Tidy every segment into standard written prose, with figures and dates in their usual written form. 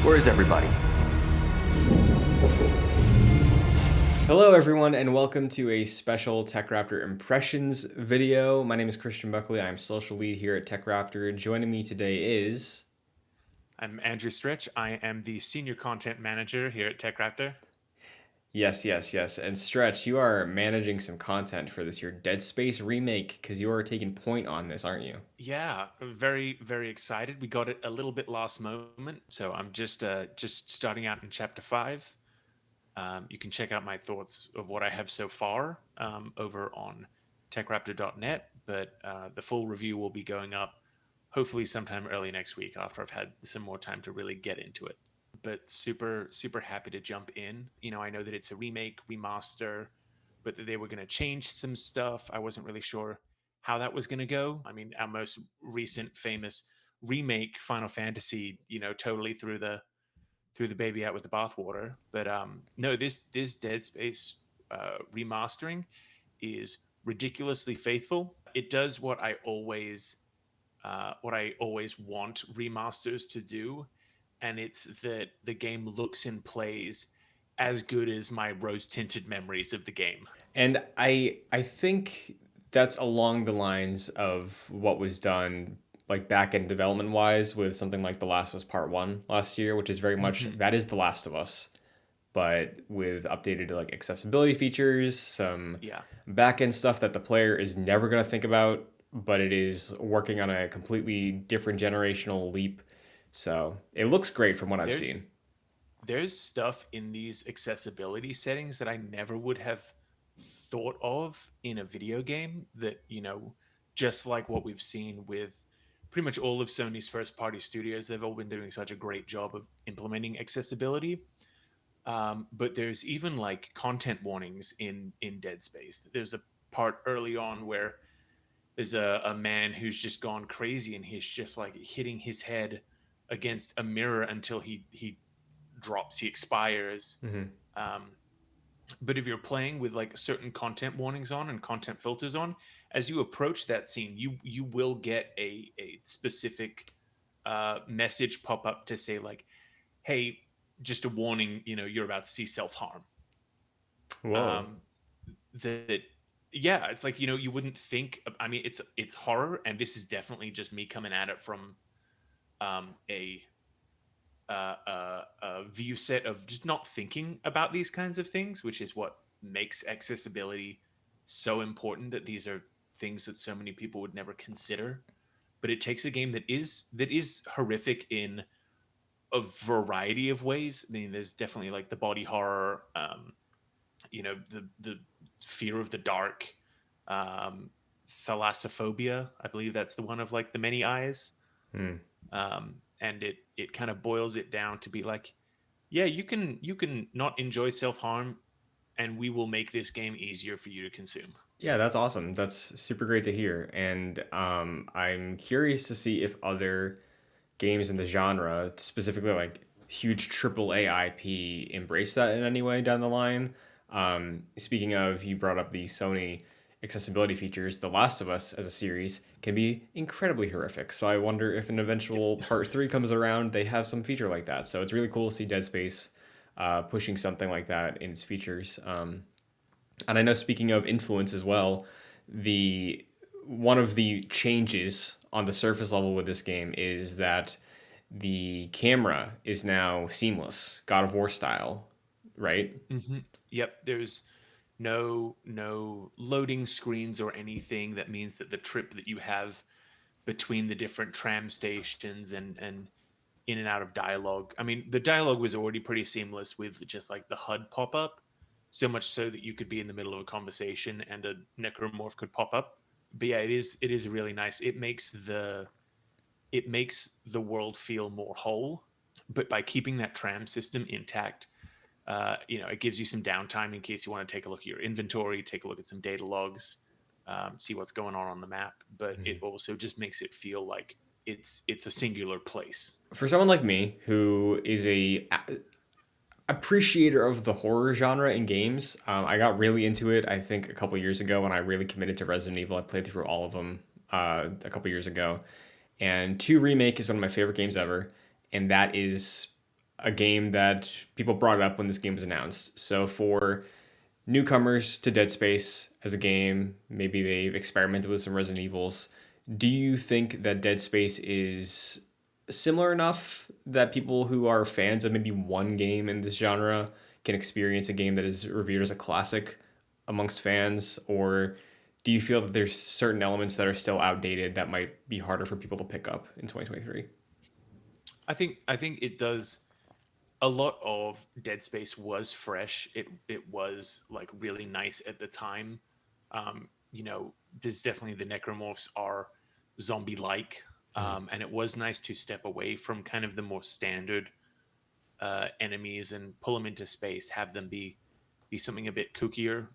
Where is everybody? Hello, everyone, and welcome to a special TechRaptor Impressions video. My name is Christian Buckley. I'm social lead here at TechRaptor. Joining me today is... I'm Andrew Stretch. I am the senior content manager here at TechRaptor. Yes. And Stretch, you are managing some content for this, your Dead Space remake, because you are taking point on this, aren't you? Yeah, very very excited. We got it a little bit last moment, so I'm just starting out in chapter 5. You can check out my thoughts of what I have so far over on TechRaptor.net, but the full review will be going up hopefully sometime early next week after I've had some more time to really get into it. But super happy to jump in. I know that it's a remake, remaster, but that they were going to change some stuff. I wasn't really sure how that was going to go. I mean, our most recent famous remake, Final Fantasy, totally threw the baby out with the bathwater. But no, this Dead Space remastering is ridiculously faithful. It does what I always want remasters to do, and it's that the game looks and plays as good as my rose tinted memories of the game. And I think that's along the lines of what was done like back end development wise with something like The Last of Us Part 1 last year, which is very much Hmm. that is The Last of Us, but with updated like accessibility features, some Yeah. back end stuff that the player is never going to think about, but it is working on a completely different generational leap. So it looks great from what I've There's seen. there's stuff in these accessibility settings that I never would have thought of in a video game that, just like what we've seen with pretty much all of Sony's first party studios, they've all been doing such a great job of implementing accessibility. But there's even like content warnings in Dead Space. There's a part early on where there's a man who's just gone crazy and he's just like hitting his head against a mirror until he drops, he expires. Hmm. Um, but if you're playing with like certain content warnings on and content filters on, as you approach that scene, you will get a specific message pop up to say like, "Hey, just a warning, you're about to see self harm." Whoa. Um, that yeah, it's like you wouldn't think. I mean, it's horror, and this is definitely just me coming at it from a a view set of just not thinking about these kinds of things, which is what makes accessibility so important. That these are things that so many people would never consider. But it takes a game that is horrific in a variety of ways. I mean, there's definitely like the body horror, the fear of the dark, um, thalassophobia. I believe that's the one of like the many eyes. Hmm. And it kind of boils it down to be like, yeah, you can not enjoy self harm, and we will make this game easier for you to consume. Yeah, that's awesome. That's super great to hear. And I'm curious to see if other games in the genre, specifically like huge triple A IP, embrace that in any way down the line. Speaking of, you brought up the Sony accessibility features. The Last of Us as a series can be incredibly horrific. So I wonder if an Yep. eventual part 3 comes around, they have some feature like that. So it's really cool to see Dead Space pushing something like that in its features. And I know, speaking of influence as well, the one of the changes on the surface level with this game is that the camera is now seamless, God of War style, right? Hmm. Yep. There's no loading screens or anything. That means that the trip that you have between the different tram stations and in and out of dialogue. I mean, the dialogue was already pretty seamless with just like the HUD pop up, so much so that you could be in the middle of a conversation and a necromorph could pop up. But yeah, it is really nice. It makes the world feel more whole, but by keeping that tram system intact, it gives you some downtime in case you want to take a look at your inventory, take a look at some data logs, see what's going on the map. But it also just makes it feel like it's a singular place. For someone like me who is a appreciator of the horror genre in games, I got really into it. I think a couple years ago when I really committed to Resident Evil. I played through all of them a couple years ago, and 2 Remake is one of my favorite games ever, and that is a game that people brought up when this game was announced. So for newcomers to Dead Space as a game, maybe they've experimented with some Resident Evils. Do you think that Dead Space is similar enough that people who are fans of maybe one game in this genre can experience a game that is revered as a classic amongst fans? Or do you feel that there's certain elements that are still outdated that might be harder for people to pick up in 2023? I think it does. A lot of Dead Space was fresh. It was like really nice at the time. There's definitely the necromorphs are zombie like, and it was nice to step away from kind of the more standard enemies and pull them into space, have them be something a bit kookier.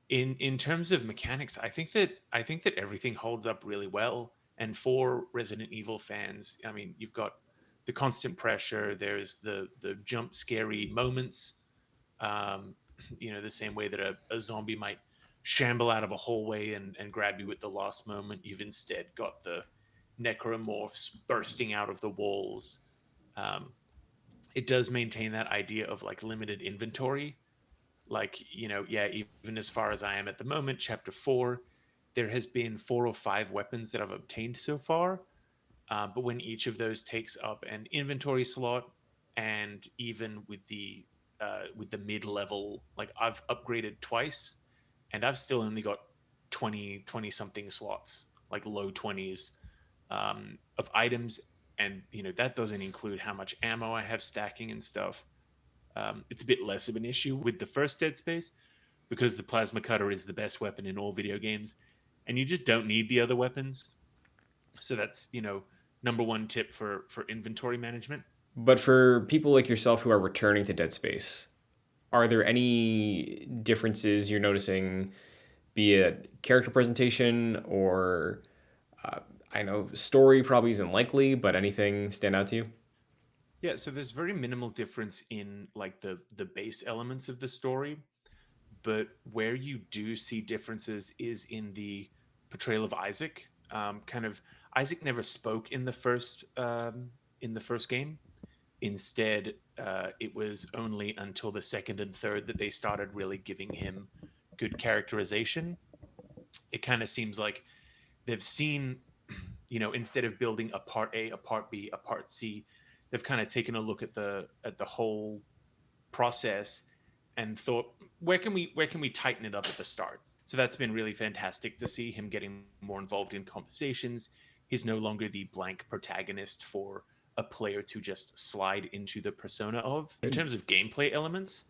In terms of mechanics, I think that everything holds up really well. And for Resident Evil fans, I mean, you've got the constant pressure. There's the jump scary moments. Um, the same way that a zombie might shamble out of a hallway and grab you at the last moment. You've instead got the necromorphs bursting out of the walls. Um, it does maintain that idea of like limited inventory, like yeah, even as far as I am at the moment, chapter 4, there has been 4 or 5 weapons that I've obtained so far, but when each of those takes up an inventory slot, and even with the mid-level, like I've upgraded twice and I've still only got 20 something slots, like low 20s, of items. And that doesn't include how much ammo I have stacking and stuff. It's a bit less of an issue with the first Dead Space because the plasma cutter is the best weapon in all video games, and you just don't need the other weapons. So that's number one tip for inventory management. But for people like yourself who are returning to Dead Space, are there any differences you're noticing, be it character presentation or I know story probably isn't likely, but anything stand out to you? Yeah, so there's very minimal difference in like the base elements of the story, but where you do see differences is in the portrayal of Isaac. Kind of Isaac never spoke in the first game. Instead, it was only until the second and third that they started really giving him good characterization. It kind of seems like they've seen, instead of building a part A, a part B, a part C, they've kind of taken a look at the whole process and thought, where can we tighten it up at the start? So that's been really fantastic to see him getting more involved in conversations. He's no longer the blank protagonist for a player to just slide into the persona of. In terms of gameplay elements,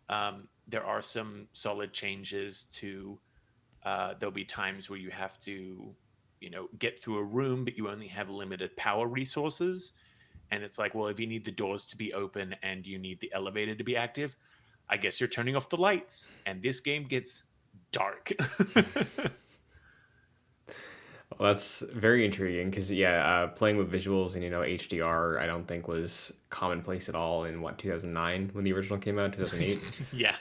there are some solid changes to. There'll be times where you have to, get through a room, but you only have limited power resources. And it's like, well, if you need the doors to be open and you need the elevator to be active, I guess you're turning off the lights. And this game gets dark. Well, that's very intriguing because yeah, playing with visuals and HDR, I don't think was commonplace at all in what 2009 when the original came out, 2008. Yeah.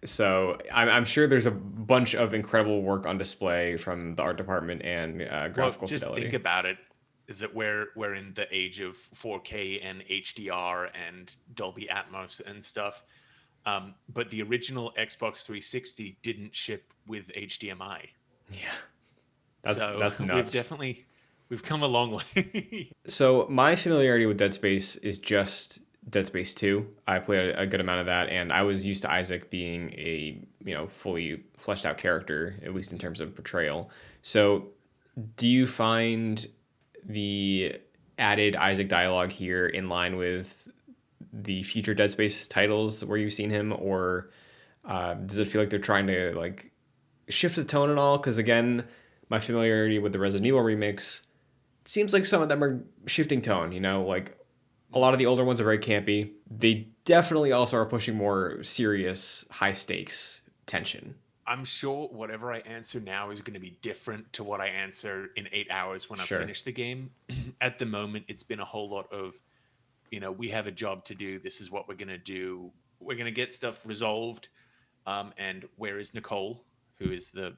So I'm sure there's a bunch of incredible work on display from the art department and Well, graphical just think fidelity. about it. Is that we're in the age of 4K and HDR and Dolby Atmos and stuff. But the original Xbox 360 didn't ship with HDMI. Yeah, So that's we've nuts. definitely we've come a long way. So my familiarity with Dead Space is just Dead Space 2. I played a good amount of that, and I was used to Isaac being a fully fleshed out character, at least in terms of portrayal. So do you find the added Isaac dialogue here in line with the future Dead Space titles where you've seen him, or does it feel like they're trying to like shift the tone at all? Because again, my familiarity with the Resident Evil remakes, it seems like some of them are shifting tone. Like a lot of the older ones are very campy. They definitely also are pushing more serious, high stakes tension. I'm sure whatever I answer now is going to be different to what I answer in 8 hours when I've Sure. finished the game. At the moment, it's been a whole lot of, we have a job to do. This is what we're going to do. We're going to get stuff resolved. And where is Nicole, who is the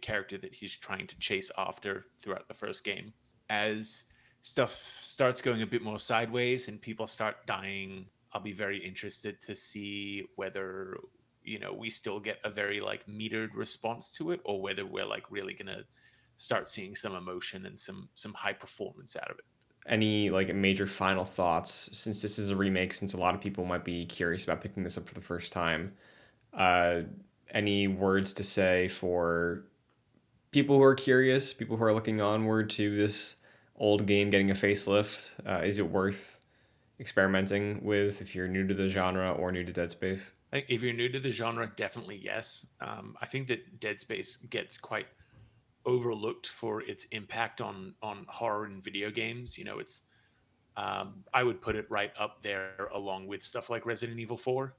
character that he's trying to chase after throughout the first game? As stuff starts going a bit more sideways and people start dying, I'll be very interested to see whether we still get a very like metered response to it, or whether we're like really gonna start seeing some emotion and some high performance out of it. Any like major final thoughts, since this is a remake, since a lot of people might be curious about picking this up for the first time? Uh, any words to say for people who are curious, people who are looking onward to this old game getting a facelift? Is it worth experimenting with if you're new to the genre or new to Dead Space? Like, if you're new to the genre, definitely yes. I think that Dead Space gets quite overlooked for its impact on horror in video games. It's I would put it right up there along with stuff like Resident Evil 4.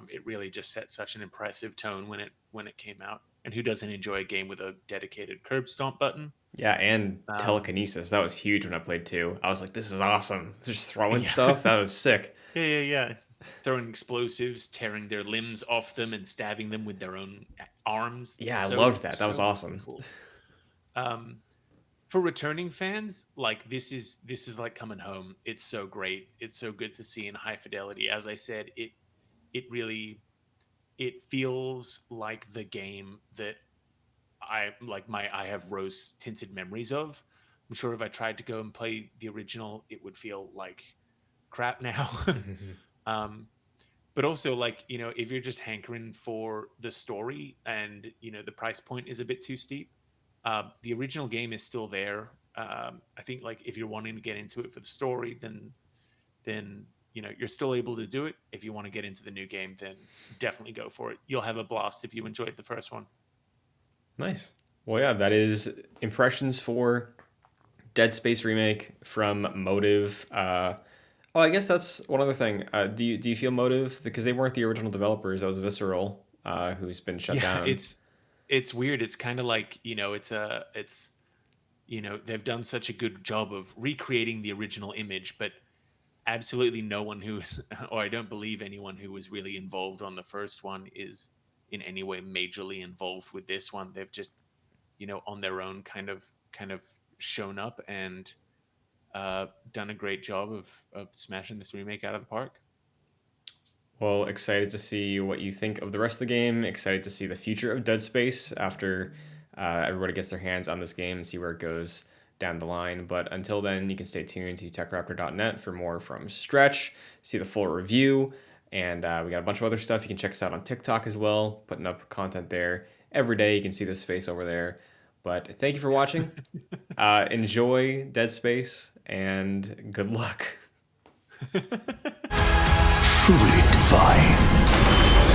It really just set such an impressive tone when it came out. And who doesn't enjoy a game with a dedicated curb stomp button? Yeah, and Um, telekinesis. That was huge when I played too. I was like, this is awesome. Just throwing yeah, stuff. That was sick. yeah. Throwing explosives, tearing their limbs off them, and stabbing them with their own arms. Yeah, I So loved that. That was so fucking awesome. cool. Um, for returning fans, like this is like coming home. It's so great. It's so good to see in high fidelity. As I said, it really it feels like the game that I have rose tinted memories of. I'm sure if I tried to go and play the original, it would feel like crap now. um, but also, like, if you're just hankering for the story and the price point is a bit too steep, the original game is still there. I think, like, if you're wanting to get into it for the story, then you're still able to do it. If you want to get into the new game, then definitely go for it. You'll have a blast if you enjoyed the first one. Nice. Well, yeah, that is impressions for Dead Space remake from Motive. Oh, I guess that's one other thing. Do you feel Motive, because they weren't the original developers? That was Visceral, who's been shut Yeah, down. it's weird. It's kind of like, it's they've done such a good job of recreating the original image, but absolutely no one who's or I don't believe anyone who was really involved on the first one is in any way majorly involved with this one. They've just, on their own kind of shown up and done a great job of smashing this remake out of the park. Well, excited to see what you think of the rest of the game. Excited to see the future of Dead Space after everybody gets their hands on this game and see where it goes down the line. But until then, you can stay tuned to TechRaptor.net for more from Stretch, see the full review, and we got a bunch of other stuff. You can check us out on TikTok as well, putting up content there every day. You can see this face over there. But thank you for watching. Enjoy Dead Space, and good luck. Truly divine.